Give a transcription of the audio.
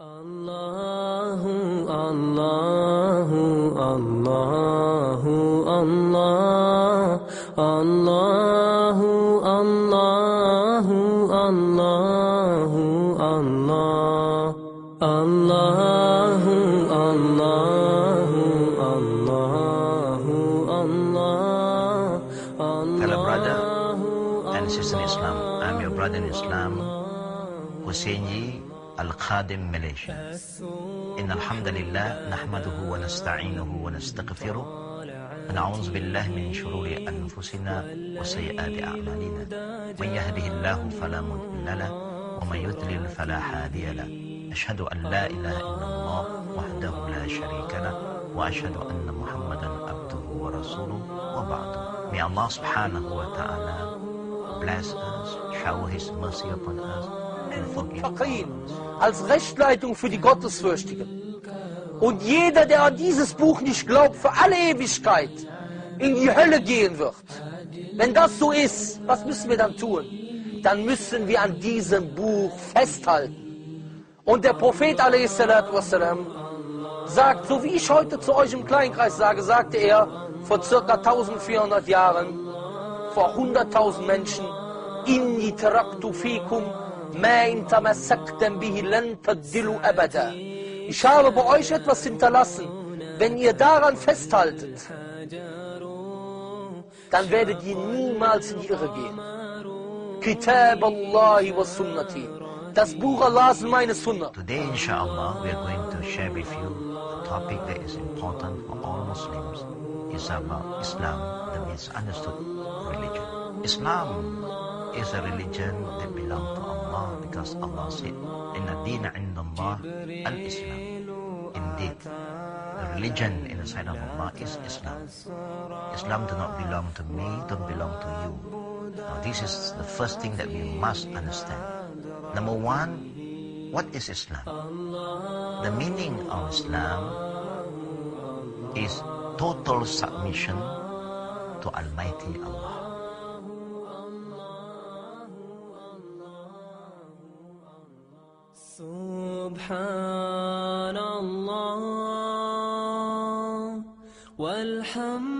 Allahu, Allahu, Allahu, Allah, Allahu, Allahu, Allahu, Allah, Allahu, Allahu, Allahu, Allah. Fellow brother and sister in Islam, I'm your brother in Islam, Hussein Yee, Al-Khadim, Malaysia. إن الحمد لله نحمده ونستعينه ونستغفره ونعوذ بالله من شرور أنفسنا وسيئات أعمالنا من يهده الله فلا مضل له ومن يضلل فلا هادي له أشهد أن لا إله إلا الله وحده لا شريك له وأشهد أن محمدا عبده ورسوله وبعد. May Allah subhanahu wa ta'ala bless us, shower His mercy upon us and forgive us. Als Rechtleitung für die Gottesfürchtigen. Und jeder, der an dieses Buch nicht glaubt, für alle Ewigkeit in die Hölle gehen wird. Wenn das so ist, was müssen wir dann tun? Dann müssen wir an diesem Buch festhalten. Und der Prophet a.s. sagt, so wie ich heute zu euch im Kleinkreis sage, sagte er vor ca. 1400 Jahren, vor 100.000 Menschen, Inni taraktu fikum ich habe bei euch etwas hinterlassen. Wenn ihr daran festhaltet, dann werdet ihr niemals in die Irre gehen. Kitab Allahi wa Sunnati. Das Buch Allahs und meine Sunnah. Today, inshallah, we are going to share with you a topic that is important for all Muslims. It's about Islam, the misunderstood religion. Islam is a religion that belongs to Allah because Allah said, Inna dina inda Allah al-Islam. Indeed, the religion in the sight of Allah is Islam. Islam do not belong to me, don't belong to you. Now this is the first thing that we must understand. Number one, what is Islam? The meaning of Islam is total submission to Almighty Allah. Subhanallah walhamdulillah.